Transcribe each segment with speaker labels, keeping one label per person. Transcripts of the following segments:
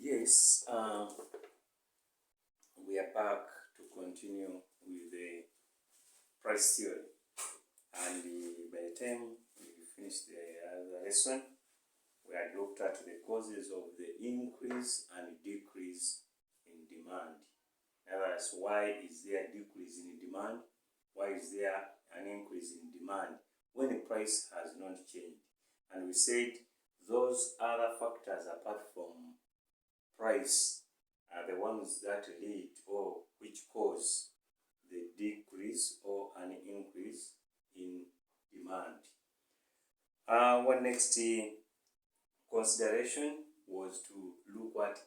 Speaker 1: Yes, we are back to continue with the price theory, and by the time we finished the other lesson, we had looked at the causes of the increase and decrease in demand. In other words, why is there a decrease in demand? Why is there an increase in demand when the price has not changed? And we said those other factors apart from price are the ones that lead or which cause the decrease or an increase in demand. Our next consideration was to look at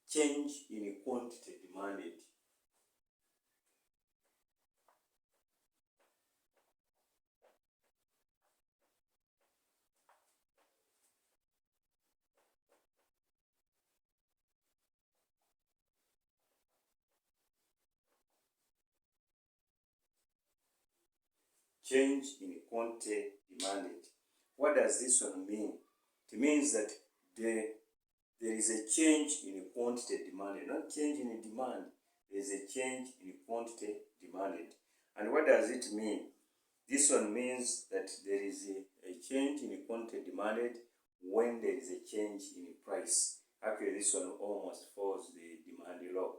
Speaker 1: change in quantity demanded. Change in quantity demanded. What does this one mean? It means that there is a change in quantity demanded, not change in demand. There is a change in quantity demanded. And what does it mean? This one means that there is a change in quantity demanded when there is a change in price. Actually, this one almost follows the demand law.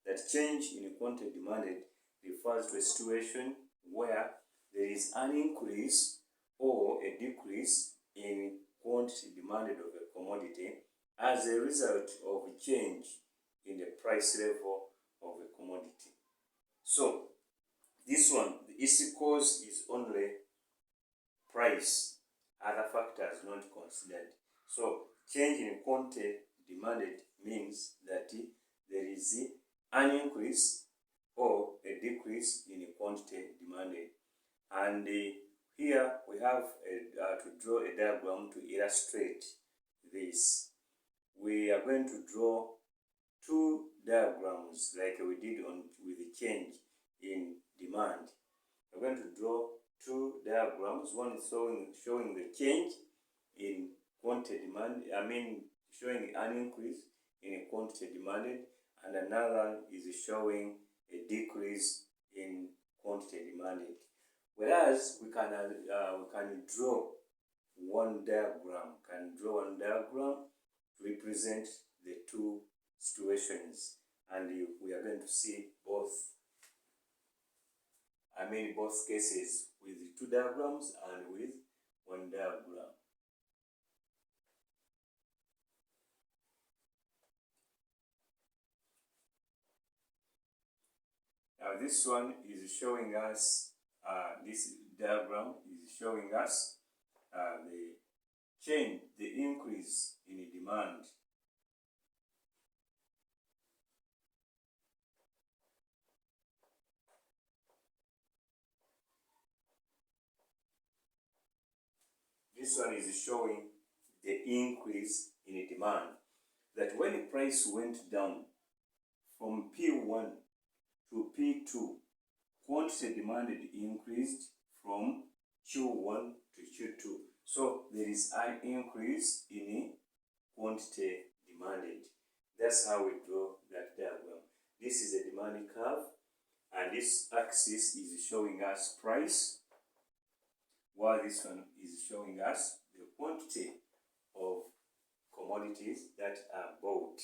Speaker 1: That change in quantity demanded refers to a situation where there is an increase or a decrease in quantity demanded of a commodity as a result of a change in the price level of a commodity. So, this one, the issue cause is only price, other factors not considered. So, change in quantity demanded means that there is an increase or a decrease in quantity demanded. And here we have to draw a diagram to illustrate this. We are going to draw two diagrams like we did with the change in demand. We're going to draw two diagrams. One is showing the change in quantity demand, showing an increase in quantity demanded, and another is showing a decrease in quantity demanded. Whereas we can draw one diagram, to represent the two situations, and we are going to see both cases with two diagrams and with one diagram. Now this one is showing us, this diagram is showing us the change, the increase in demand. This one is showing the increase in demand. That when the price went down from P1 to P2, quantity demanded increased from Q1 to Q2. So there is an increase in quantity demanded. That's how we draw that diagram. This is a demand curve, and this axis is showing us price, while this one is showing us the quantity of commodities that are bought.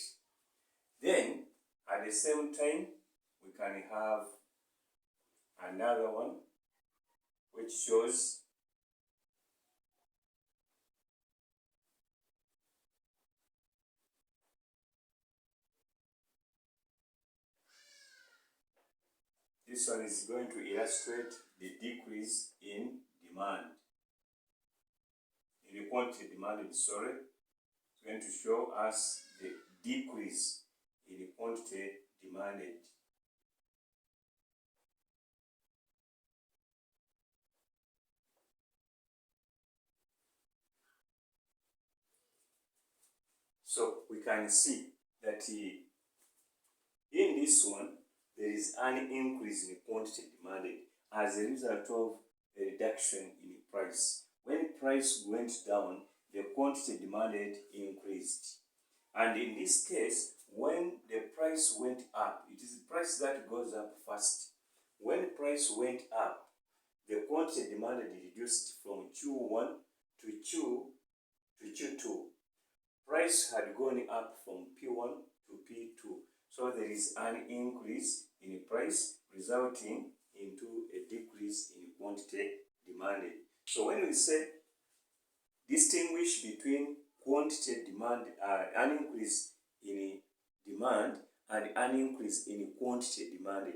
Speaker 1: Then, at the same time, we can have another one which shows this one is going to illustrate the decrease in demand. In the quantity demanded, it's going to show us the decrease in the quantity demanded. So we can see that in this one, there is an increase in quantity demanded as a result of a reduction in price. When price went down, the quantity demanded increased. And in this case, price went up, it is the price that goes up first. When price went up, the quantity demanded reduced from Q1 to Q2. Price had gone up from P1 to P2. So there is an increase in price resulting into a decrease in quantity demanded. So when we say distinguish between quantity demand, an increase in demand and an increase in quantity demanded.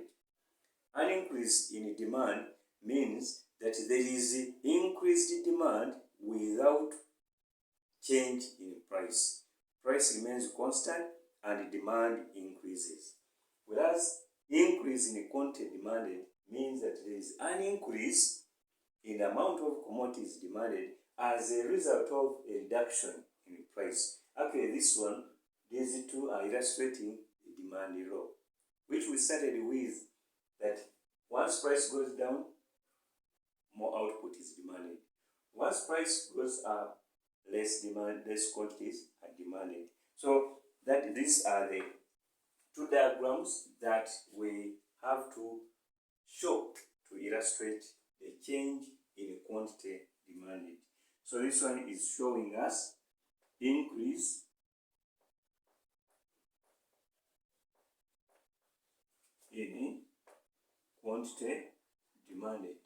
Speaker 1: An increase in demand means that there is increased demand without change in price. Price remains constant and demand increases. Whereas increase in quantity demanded means that there is an increase in the amount of commodities demanded as a result of a reduction in price. Actually, these two are illustrating the demand law, which we started with, that once price goes down, more output is demanded. Once price goes up, less quantities are demanded. So that these are the two diagrams that we have to show to illustrate the change in quantity demanded. So this one is showing us increase in quantity demanded,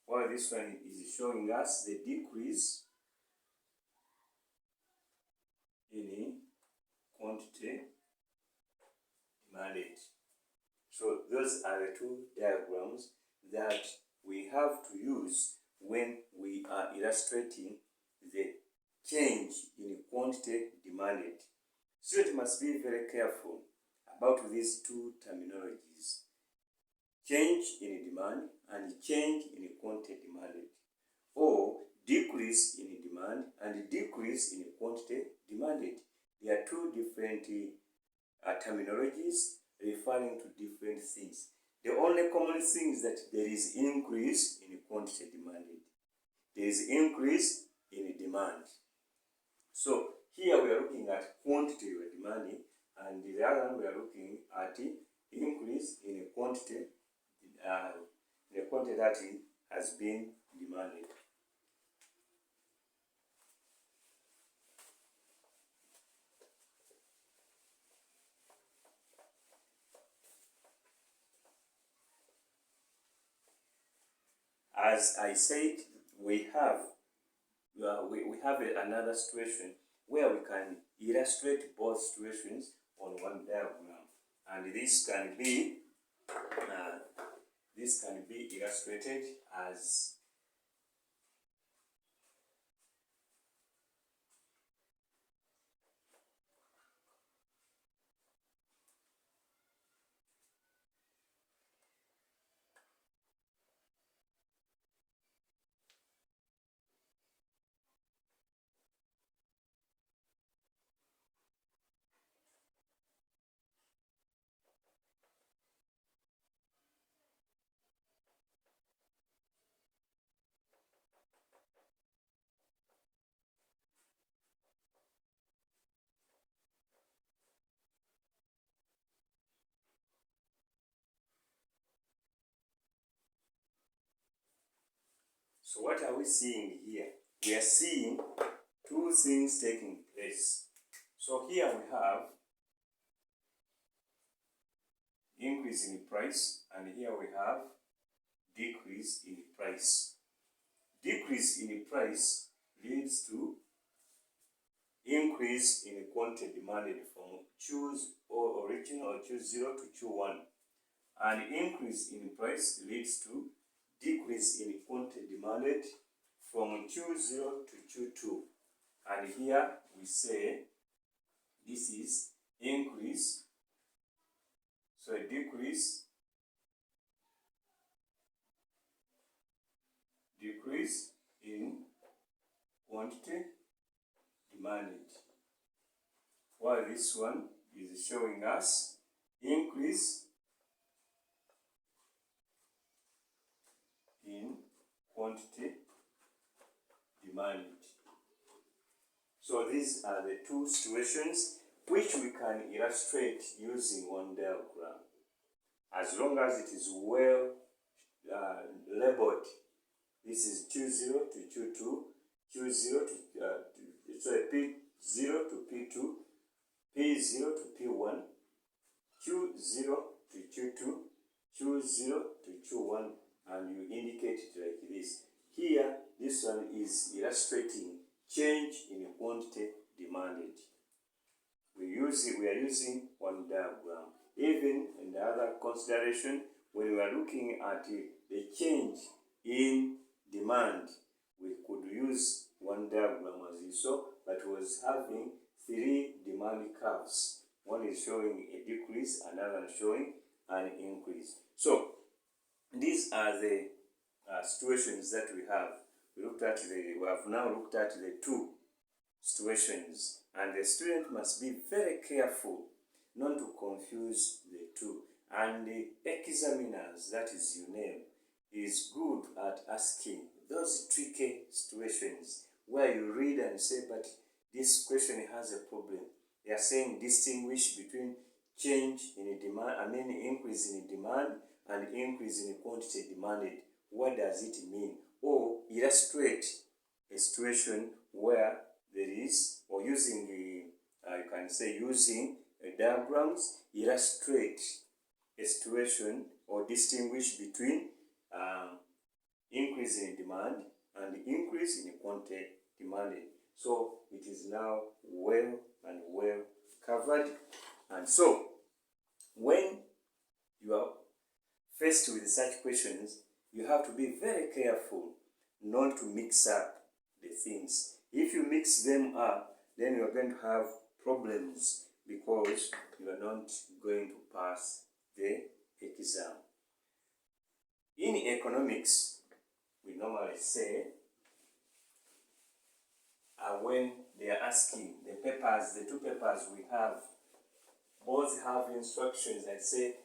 Speaker 1: while this one is showing us the decrease in quantity demanded. So those are the two diagrams that we have to use when we are illustrating the change in quantity demanded. Students must be very careful about these two terminologies: change in demand and change in quantity demanded, or decrease in demand and decrease in quantity demanded. They are two different terminologies referring to different things. The only common thing is that there is increase in quantity demanded. There is increase in demand. So here we are looking at quantity we are demanding, and the other one we are looking at increase in quantity, the quantity that has been demanded. As I said, we have another situation where we can illustrate both situations on one diagram, and this can be illustrated as so what are we seeing here? We are seeing two things taking place. So here we have increase in price, and here we have decrease in price. Decrease in price leads to increase in quantity demanded from choose or original or choose 0 to Q1, and increase in price leads to decrease in quantity demanded from Q0 to Q2. And here we say this is increase, so a decrease in quantity demanded, while this one is showing us increase in quantity demanded. So these are the two situations which we can illustrate using one diagram. As long as it is well labeled, this is Q0 to Q2, Q0 to P0 to P2, P0 to P1, Q0 to Q2, Q0 to Q1, and you indicate it like this. Here, this one is illustrating change in quantity demanded. We are using one diagram. Even in the other consideration, when we are looking at the change in demand, we could use one diagram as you saw, but was having three demand curves. One is showing a decrease, another is showing an increase. So these are the situations that we have. We have now looked at the two situations, and the student must be very careful not to confuse the two. And the examiners, that is UNEM, is good at asking those tricky situations where you read and say, but this question has a problem. They are saying distinguish between change in demand, increase in demand and increase in quantity demanded. What does it mean? Or illustrate a situation where there is, or using you can say using diagrams, illustrate a situation or distinguish between increase in demand and increase in quantity demanded. So it is now well covered. And so when you are faced with such questions, you have to be very careful not to mix up the things. If you mix them up, then you are going to have problems because you are not going to pass the exam. In economics, we normally say when they are asking the two papers we have, both have instructions that say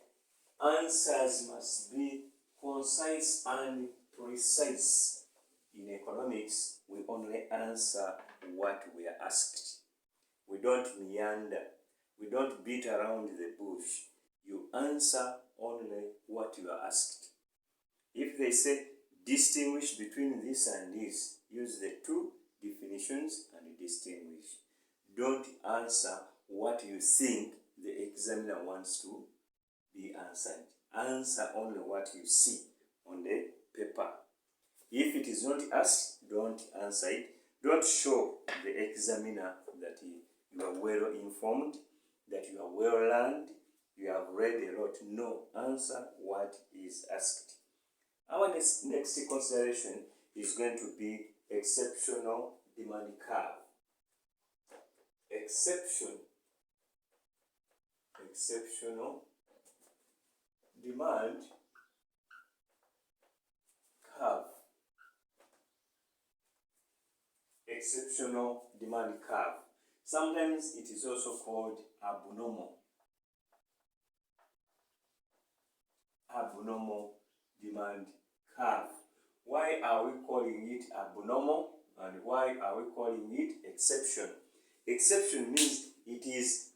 Speaker 1: answers must be concise and precise. In economics, we only answer what we are asked. We don't meander. We don't beat around the bush. You answer only what you are asked. If they say distinguish between this and this, use the two definitions and distinguish. Don't answer what you think the examiner wants to be answered. Answer only what you see on the paper. If it is not asked, don't answer it. Don't show the examiner that you are well informed, that you are well learned, you have read a lot. No, answer what is asked. Our next consideration is going to be exceptional demand curve. Exceptional demand curve. Exceptional demand curve. Sometimes it is also called abnormal demand curve. Why are we calling it abnormal and why are we calling it exception? Exception means it is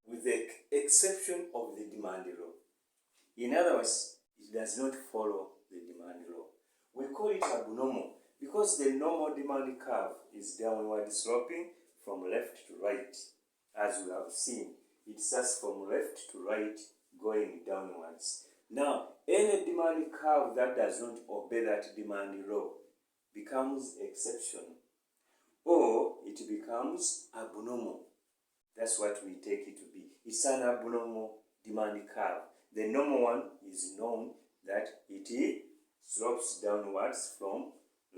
Speaker 1: with the exception of the demand law. In other words, it does not follow the demand law. We call it abnormal because the normal demand curve is downward sloping from left to right. As we have seen, it starts from left to right going downwards. Now, any demand curve that does not obey that demand law becomes exception, or it becomes abnormal. That's what we take it to be. It's an abnormal demand curve. The normal one is known that it slopes downwards from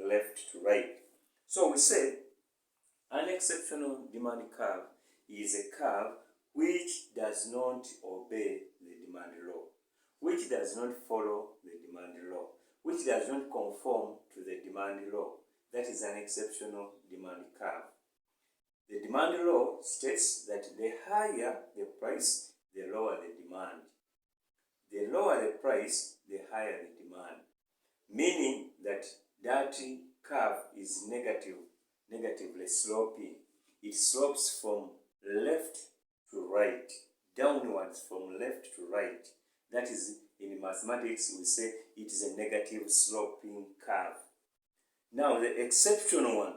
Speaker 1: left to right. So we say an exceptional demand curve is a curve which does not obey the demand law, which does not follow the demand law, which does not conform to the demand law. That is an exceptional demand curve. The demand law states that the higher the price, the lower the demand. The lower the price, the higher the demand. Meaning that that curve is negatively sloping. It slopes from left left to right, downwards from left to right. That is, in mathematics, we say it is a negative sloping curve. Now, the exceptional one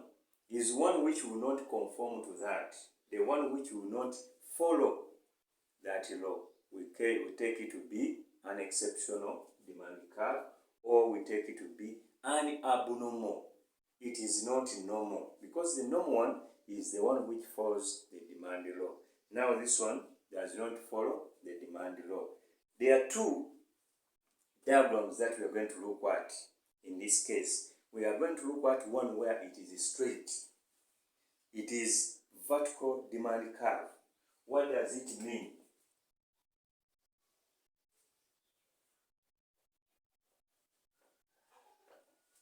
Speaker 1: is one which will not conform to that, the one which will not follow that law. We take it to be an exceptional demand curve, or we take it to be an abnormal. It is not normal, because the normal one is the one which follows the demand law. Now this one does not follow the demand law. There are two diagrams that we are going to look at in this case. We are going to look at one where it is straight. It is vertical demand curve. What does it mean?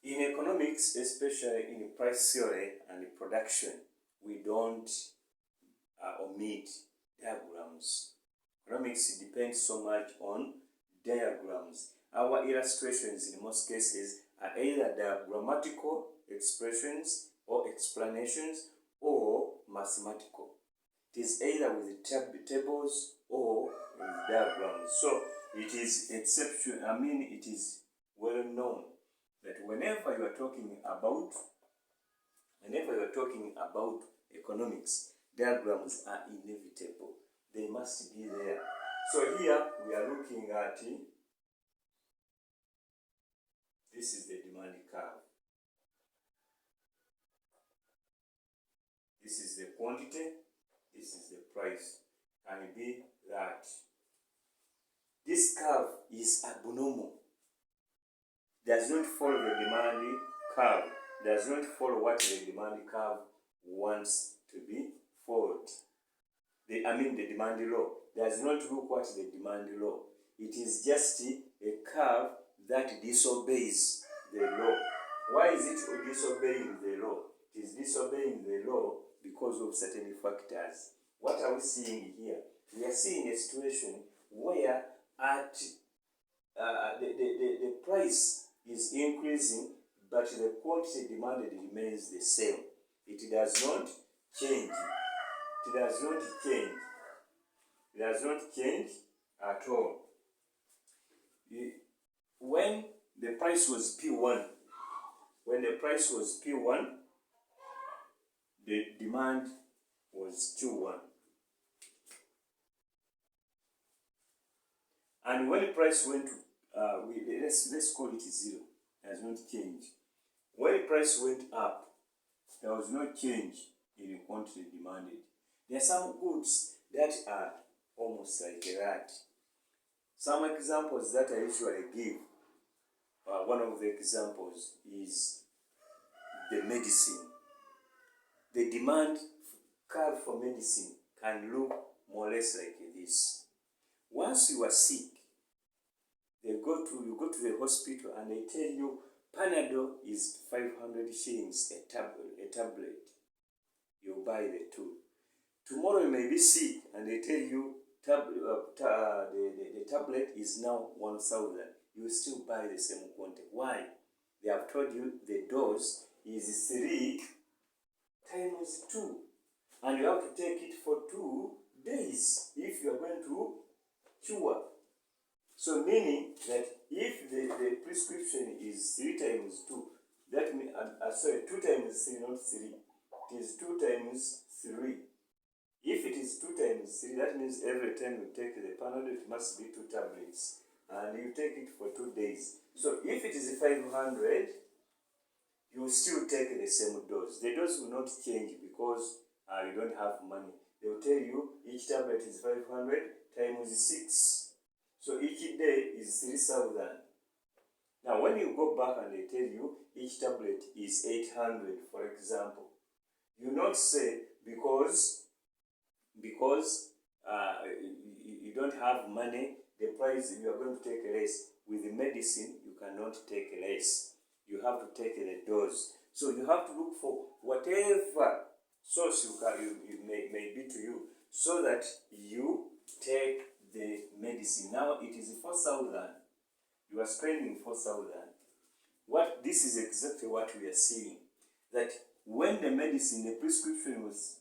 Speaker 1: In economics, especially in price theory and production, we don't omit diagrams. Economics depends so much on diagrams. Our illustrations in most cases are either diagrammatical expressions or explanations or mathematical. It is either with tables or with diagrams. So it is it is well known that whenever you are talking about economics, diagrams are inevitable. They must be there. So here we are looking at, this is the demand curve. This is the quantity, this is the price. Can it be that this curve is abnormal? Does not follow the demand curve, does not follow what the demand curve wants to be followed. The demand law does not look what the demand law. It is just a curve that disobeys the law. Why is it disobeying the law? It is disobeying the law because of certain factors. What are we seeing here? We are seeing a situation where the price is increasing, but the quantity demanded remains the same. It does not change. It does not change. It does not change at all. When the price was P1, the demand was Q1. And when the price went to, let's call it 0, it has not changed. When the price went up, there was no change in the quantity demanded. There are some goods that are almost like that. Some examples that I usually give, one of the examples is the medicine. The demand curve for medicine can look more or less like this. Once you are sick, you go to the hospital and they tell you Panadol is 500 shillings a tablet. You buy the two. Tomorrow you may be sick and they tell you the tablet is now 1,000. You still buy the same quantity. Why? They have told you the dose is 3 times 2. And you have to take it for 2 days if you are going to cure. So meaning that if the prescription is 3 times 2, that means, 2 times 3, not 3. It is 2 times 3. If it is 2 times 3, that means every time you take the Panadol, it must be 2 tablets. And you take it for 2 days. So if it is 500, you still take the same dose. The dose will not change because you don't have money. They will tell you each tablet is 500 times 6. So each day is 3,000. Now when you go back and they tell you each tablet is 800, for example, you not say because you don't have money, the price you are going to take less. With the medicine, you cannot take less. You have to take the dose. So you have to look for whatever source you may be to you, so that you take the medicine. Now it is 4,000. You are spending 4,000. This is exactly what we are seeing. That when the medicine, the prescription was,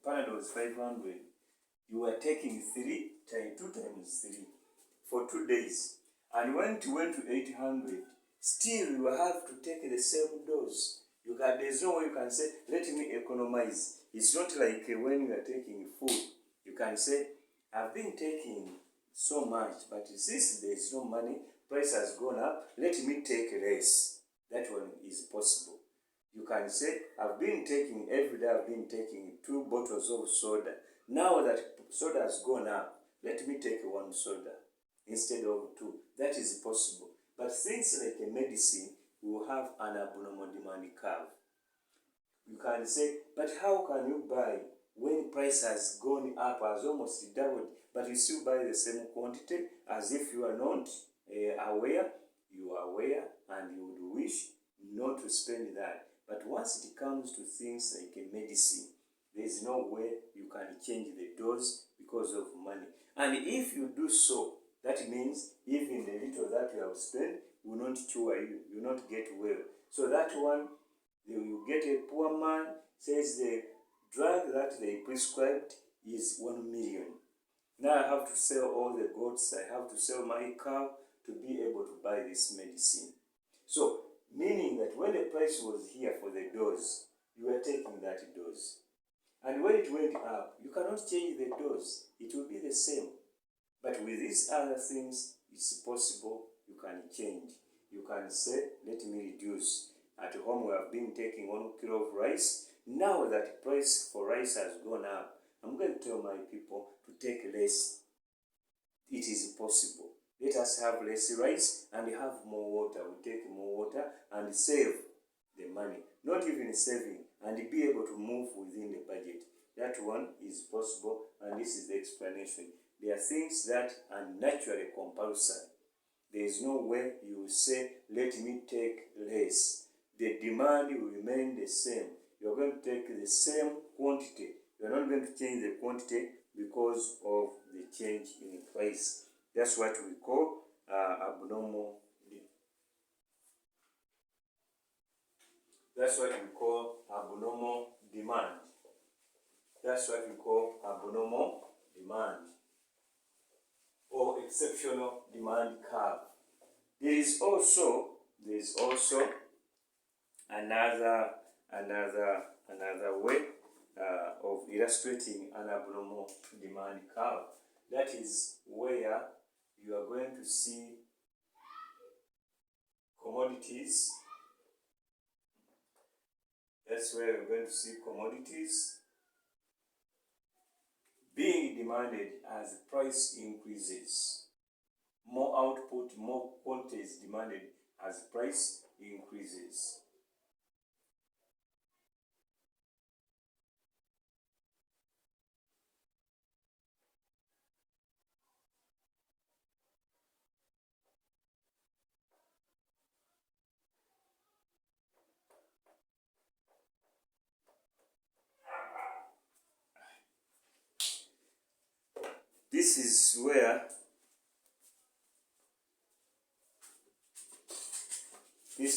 Speaker 1: Panadol was 500, you were taking 2 times 3 for 2 days. And when it went to 800, still you have to take the same dose. There's no way you can say, let me economize. It's not like when you are taking food, you can say, I've been taking so much, but since there's no money, price has gone up, let me take less. That one is possible. You can say, every day I've been taking 2 bottles of soda. Now that soda has gone up, let me take 1 soda instead of 2. That is possible. But things like a medicine will have an abnormal demand curve. You can say, but how can you buy when price has gone up, has almost doubled, but you still buy the same quantity as if you are not aware? You are aware and you would wish not to spend that. But once it comes to things like a medicine, there is no way you can change the dose because of money. And if you do so, that means even the little that you have spent will not cure you, you will not get well. So that one, you get a poor man, says the drug that they prescribed is 1 million. Now I have to sell all the goats, I have to sell my cow to be able to buy this medicine. So, meaning that when the price was here for the dose, you were taking that dose. And when it went up, you cannot change the dose. It will be the same. But with these other things, it's possible you can change. You can say, let me reduce. At home we have been taking 1 kilo of rice. Now that price for rice has gone up, I'm going to tell my people to take less. It is possible. Let us have less rice and have more water. We take more water and save the money. Not even saving, and be able to move within the budget. That one is possible, and this is the explanation. There are things that are naturally compulsory. There is no way you will say, let me take less. The demand will remain the same. You are going to take the same quantity. You are not going to change the quantity because of the change in price. That's what we call abnormal. That's what we call abnormal demand. That's what we call abnormal demand or exceptional demand curve. There is also another way of illustrating an abnormal demand curve. That is where you are going to see commodities. That's where you're going to see commodities being demanded as price increases. More output, more quantity is demanded as price increases. This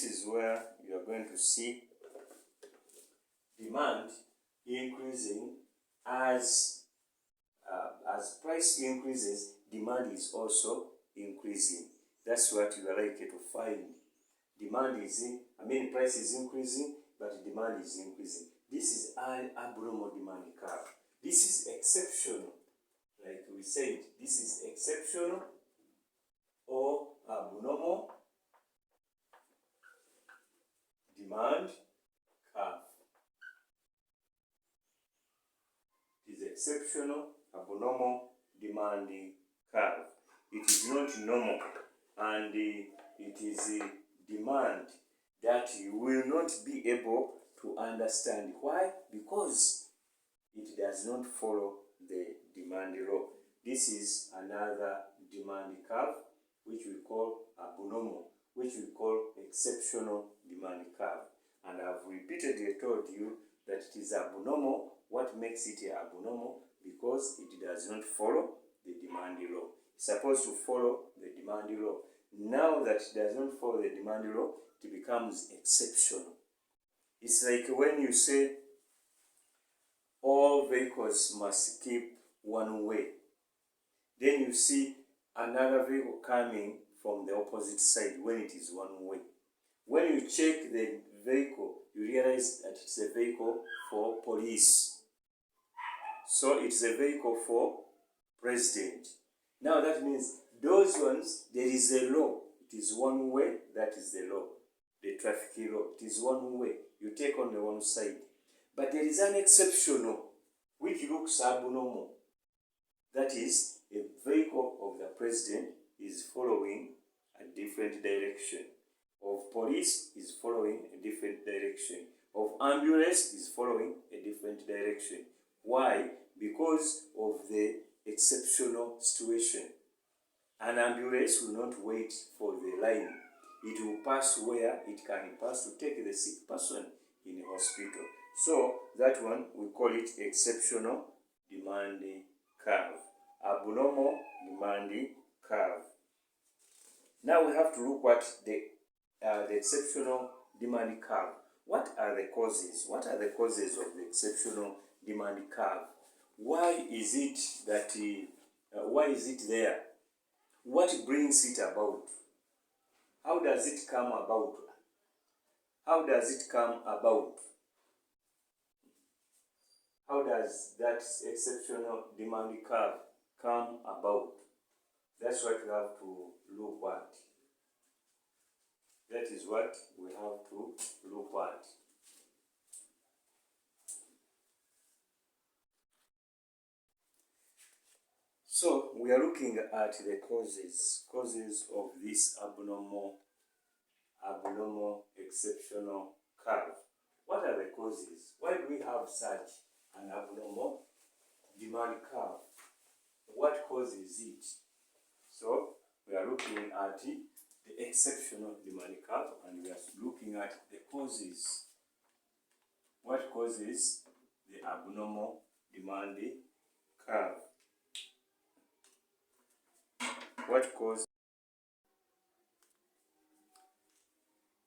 Speaker 1: is where you are going to see demand increasing as price increases, demand is also increasing. That's what you are likely to find. Price is increasing, but demand is increasing. This is an abnormal demand curve. This is exceptional. Like we said, this is exceptional or abnormal demand curve. It is exceptional, abnormal demand curve. It is not normal, and it is a demand that you will not be able to understand. Why? Because it does not follow the demand law. This is another demand curve which we call abnormal, which we call exceptional demand curve. And I've repeatedly told you that it is abnormal. What makes it abnormal? Because it does not follow the demand law. It's supposed to follow the demand law. Now that it does not follow the demand law, it becomes exceptional. It's like when you say all vehicles must keep one way. Then you see another vehicle coming from the opposite side when it is one way. When you check the vehicle, you realize that it's a vehicle for police. So it's a vehicle for president. Now that means those ones, there is a law. It is one way, that is the law. The traffic law, it is one way. You take on the one side. But there is an exceptional, which looks abnormal. That is, a vehicle of the president is following a different direction. Of police is following a different direction. Of ambulance is following a different direction. Why? Because of the exceptional situation. An ambulance will not wait for the line. It will pass where it can pass to take the sick person in the hospital. So that one, we call it exceptional demand curve. Abnormal demand curve. Now we have to look at the exceptional demand curve. What are the causes? What are the causes of the exceptional demand curve? Why is it that? Why is it there? What brings it about? How does it come about? How does it come about? How does that exceptional demand curve come about? That's what we have to look at. That is what we have to look at. So we are looking at the causes of this abnormal exceptional curve. What are the causes? Why do we have such an abnormal demand curve? What causes it? So we are looking at the exceptional demand curve, and we are looking at the causes. What causes the abnormal demand curve? What causes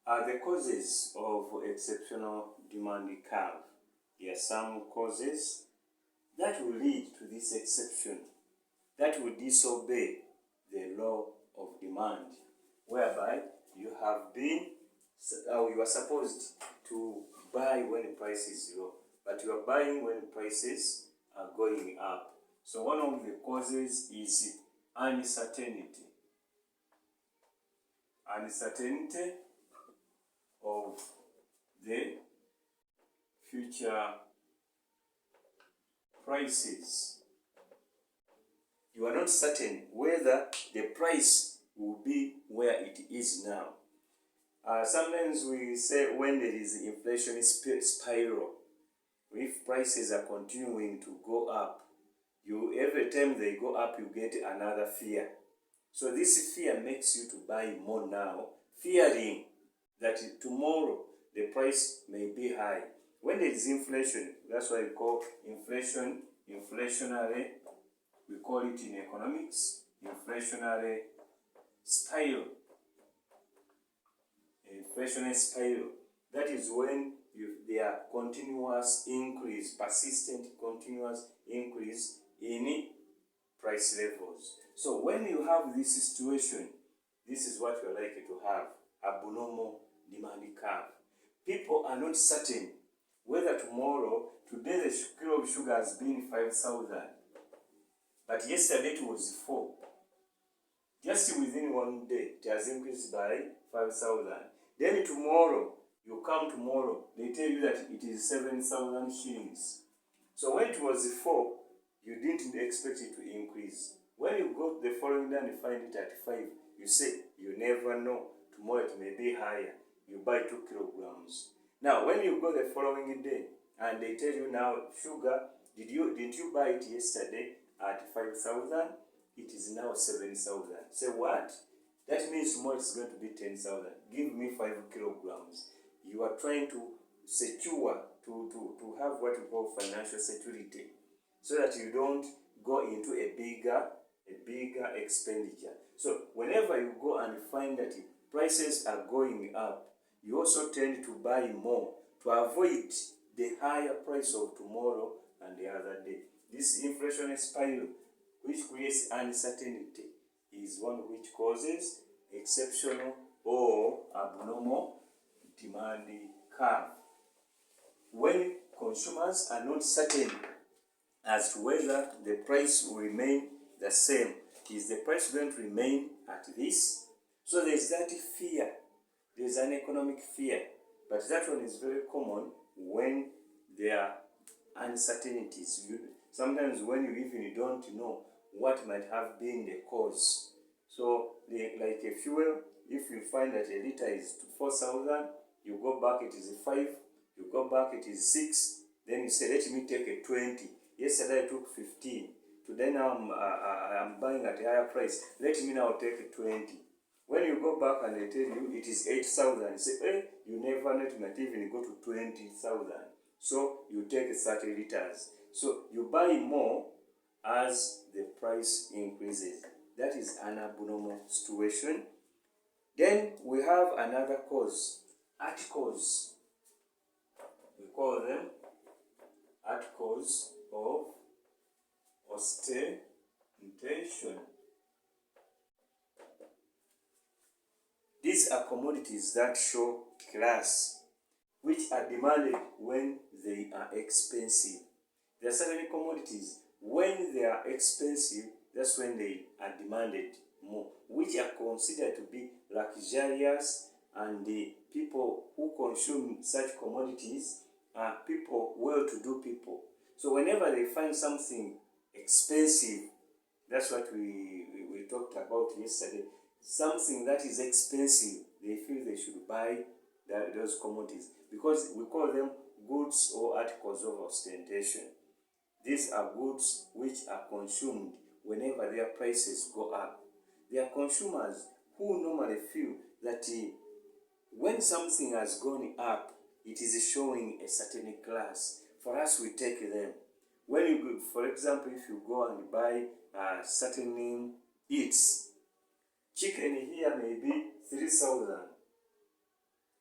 Speaker 1: are the causes of exceptional demand curve? There are some causes that will lead to this exception, that will disobey the law of demand, whereby you have been, you are supposed to buy when the price is low, but you are buying when prices are going up. So one of the causes is uncertainty. Uncertainty of the future prices. You are not certain whether the price will be where it is now. Sometimes we say when there is inflation spiral, if prices are continuing to go up, every time they go up, you get another fear. So this fear makes you to buy more now, fearing that tomorrow the price may be high. When there is inflation, that's why we call inflationary, we call it in economics, inflationary spiral. Inflationary spiral. That is when there are continuous increase, persistent continuous increase in price levels. So when you have this situation, this is what you're likely to have, abnormal demand curve. People are not certain whether today the kilo of sugar has been 5,000, but yesterday it was 4. Just within one day, it has increased by 5,000. Then tomorrow, they tell you that it is 7,000 shillings. So when it was 4, you didn't expect it to increase. When you go the following day and you find it at 5, you say, you never know, tomorrow it may be higher. You buy 2 kilograms. Now, when you go the following day and they tell you now, sugar, didn't you buy it yesterday at 5,000? It is now 7,000. Say what? That means tomorrow it's going to be 10,000. Give me 5 kilograms. You are trying to secure, to have what we call financial security, so that you don't go into a bigger expenditure. So whenever you go and find that prices are going up, you also tend to buy more to avoid the higher price of tomorrow and the other day. This inflationary spiral, which creates uncertainty, is one which causes exceptional or abnormal demand curve. When consumers are not certain as to whether the price will remain the same, is the price going to remain at this? So there's that fear. There's an economic fear, but that one is very common when there are uncertainties. Sometimes when you even don't know what might have been the cause. So like a fuel, if you find that a liter is 4,000, you go back it is 5, you go back it is 6, then you say let me take a 20. Yesterday I took 15. Today now I'm buying at a higher price. Let me now take a 20. When you go back and they tell you it is 8,000, you say, hey, you never might even go to 20,000. So you take 30 liters. So you buy more as the price increases. That is an abnormal situation. Then we have another cause, articles. We call them articles of ostentation. These are commodities that show class, which are demanded when they are expensive. There are certain commodities, when they are expensive, that's when they are demanded more, which are considered to be luxurious, and the people who consume such commodities are people, well-to-do people. So whenever they find something expensive, that's what we talked about yesterday, something that is expensive, they feel they should buy those commodities, because we call them goods or articles of ostentation. These are goods which are consumed whenever their prices go up. They are consumers who normally feel that when something has gone up, it is showing a certain class. For us, we take them. When you go, for example, if you go and buy certain eats, chicken here may be 3,000.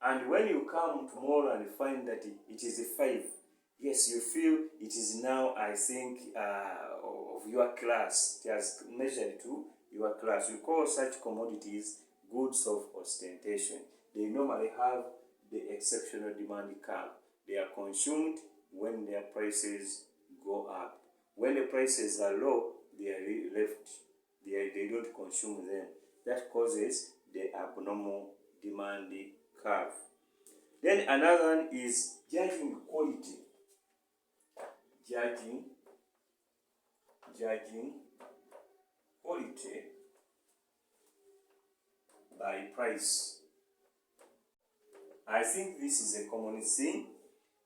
Speaker 1: And when you come tomorrow and find that it is a 5, yes, you feel it is now, I think, of your class. It has measured to your class. We call such commodities goods of ostentation. They normally have the exceptional demand curve. They are consumed when their prices go up. When the prices are low, they are left. They don't consume them. That causes the abnormal demand curve. Then another one is judging quality. Judging quality by price. I think this is a common thing.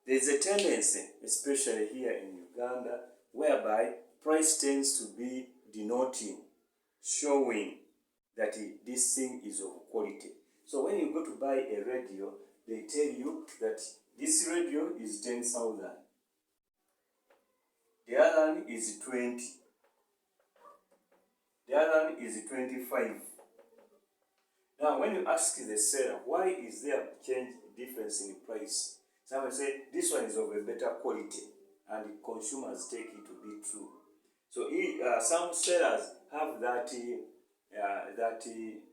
Speaker 1: There's a tendency, especially here in Uganda, whereby price tends to be denoting, showing that this thing is of quality. So when you go to buy a radio, they tell you that this radio is 10,000. The other one is 20. The other one is 25. Now, when you ask the seller, why is there a difference in price? Someone say, this one is of a better quality, and the consumers take it to be true. So some sellers have that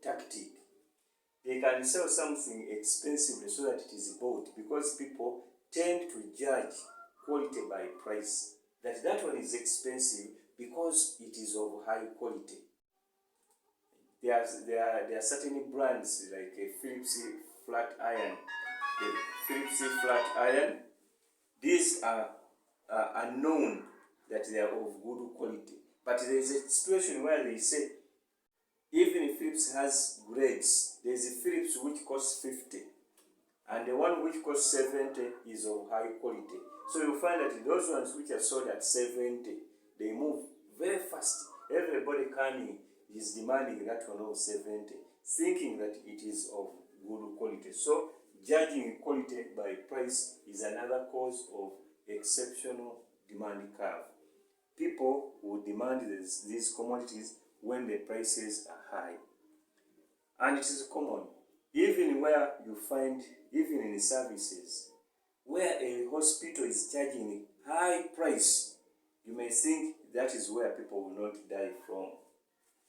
Speaker 1: tactic. They can sell something expensively so that it is bought, because people tend to judge quality by price. That one is expensive because it is of high quality. There are certain brands like a Philips flat iron. The Philips flat iron, these are known that they are of good quality. But there is a situation where they say, even Philips has grades. There is a Philips which costs 50, and the one which costs 70 is of high quality. So you find that those ones which are sold at 70, they move very fast. Everybody coming is demanding that one of 70, thinking that it is of good quality. So judging quality by price is another cause of exceptional demand curve. People will demand these commodities when the prices are high. And it is common, even where you find, even in services, where a hospital is charging a high price, you may think that is where people will not die from.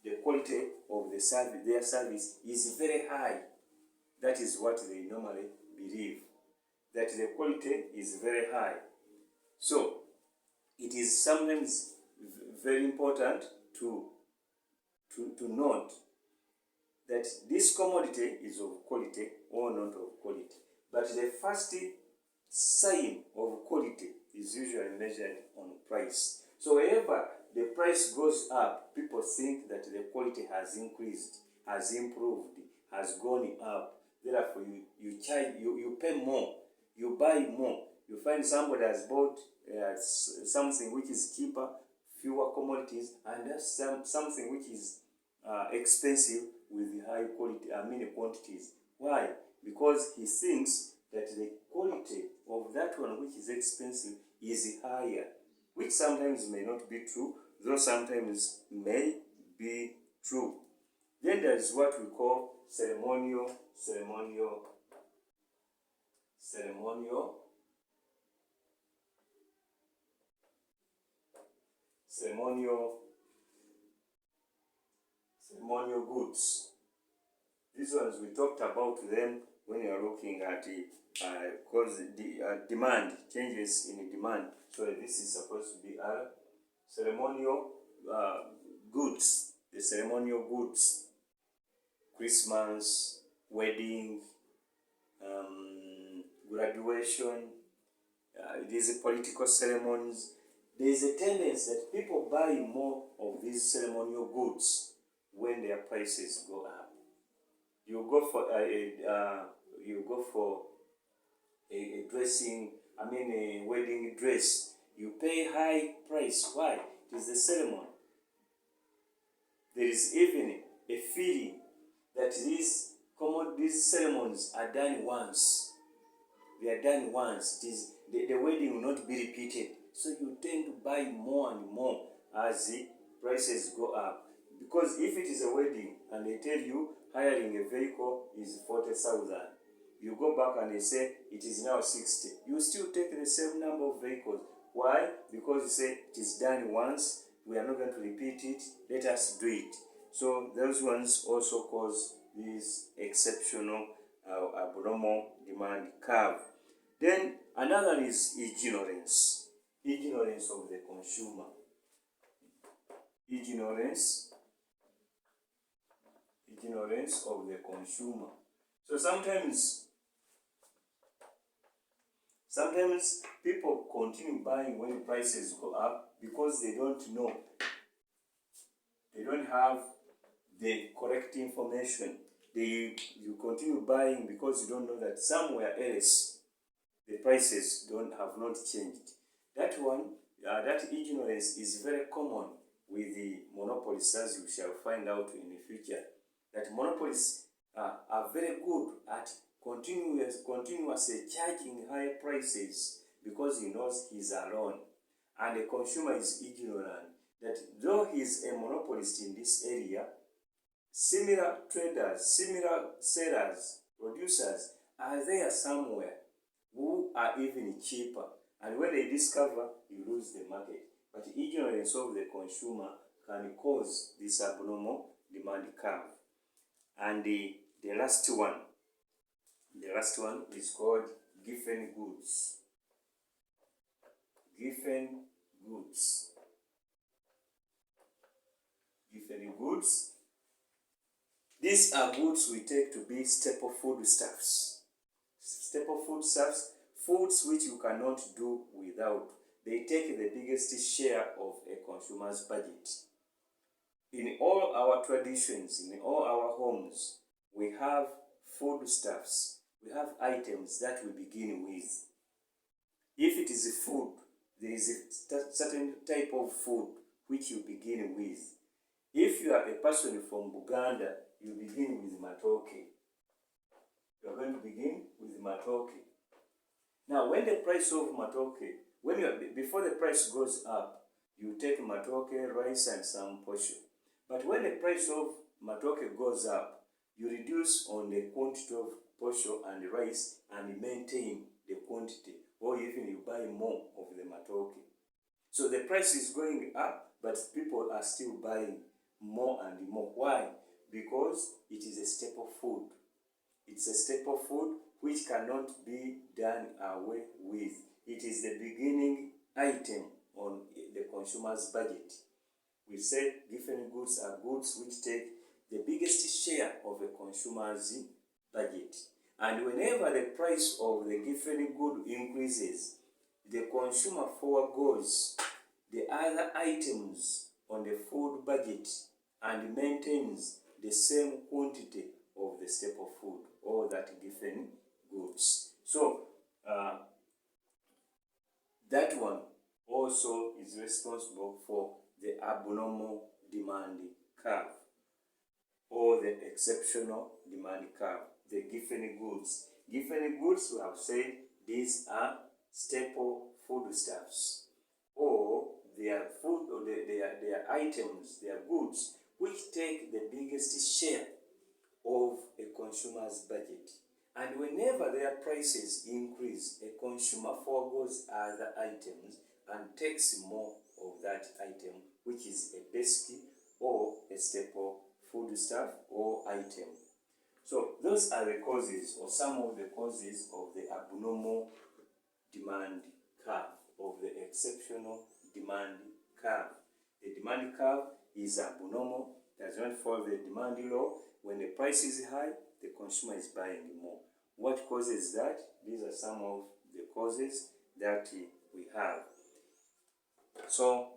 Speaker 1: The quality of the service, their service is very high. That is what they normally believe, that the quality is very high. So it is sometimes very important to note that this commodity is of quality or not of quality. But the first sign of quality is usually measured on price. So whenever the price goes up, people think that the quality has increased, has improved, has gone up. Therefore, you pay more, you buy more. You find somebody has bought something which is cheaper, fewer commodities, and that's something which is expensive with high quality, quantities. Why? Because he thinks that the quality of that one which is expensive is higher, which sometimes may not be true, though sometimes may be true. Then there is what we call ceremonial goods. These ones we talked about them when you are looking at the demand, changes in demand. So this is supposed to be ceremonial goods. The ceremonial goods, Christmas, wedding, graduation, these political ceremonies. There is a tendency that people buy more of these ceremonial goods when their prices go up. You go for a dressing, a wedding dress. You pay high price. Why? It is the ceremony. There is even a feeling that these ceremonies are done once. They are done once. It is the wedding will not be repeated. So you tend to buy more and more as the prices go up. Because if it is a wedding and they tell you hiring a vehicle is 40,000, you go back and they say it is now 60. You still take the same number of vehicles. Why? Because you say it is done once, we are not going to repeat it, let us do it. So those ones also cause this exceptional abnormal demand curve. Then another is ignorance of the consumer. Ignorance of the consumer. So sometimes people continue buying when prices go up because they don't know. They don't have the correct information. You continue buying because you don't know that somewhere else the prices have not changed. That one, that ignorance is very common with the monopolists, as you shall find out in the future. That monopolists are very good at continuously charging high prices because he knows he's alone. And the consumer is ignorant that though he's a monopolist in this area, similar traders, similar sellers, producers are there somewhere who are even cheaper. And when they discover, you lose the market. But ignorance of the consumer can cause this abnormal demand curve. And the last one is called giffen goods. Giffen goods. These are goods we take to be staple foodstuffs. Staple foodstuffs, foods which you cannot do without. They take the biggest share of a consumer's budget. In all our traditions, in all our homes, we have foodstuffs. We have items that we begin with. If it is a food, there is a certain type of food which you begin with. If you are a person from Buganda, you begin with matoke. You are going to begin with matoke. Now, when the price of matoke, before the price goes up, you take matoke, rice, and some posho. But when the price of matoke goes up, you reduce on the quantity of posho and rice and maintain the quantity or even you buy more of the matoke. So the price is going up, but people are still buying more and more. Why? Because it is a staple food. It's a staple food which cannot be done away with. It is the beginning item on the consumer's budget. We said different goods are goods which take the biggest share of a consumer's budget. And whenever the price of the different good increases, the consumer forgoes the other items on the food budget and maintains the same quantity of the staple food or that given goods. So that one also is responsible for the abnormal demand curve or the exceptional demand curve. The given goods. Given goods, we have said these are staple foodstuffs, or they are food, or they are items, they are goods which take the biggest share of a consumer's budget. And whenever their prices increase, a consumer forgoes other items and takes more of that item, which is a basic or a staple foodstuff or item. So those are the causes, or some of the causes, of the abnormal demand curve, of the exceptional demand curve. The demand curve is abnormal, does not follow the demand law. When the price is high, the consumer is buying more. What causes that? These are some of the causes that we have. So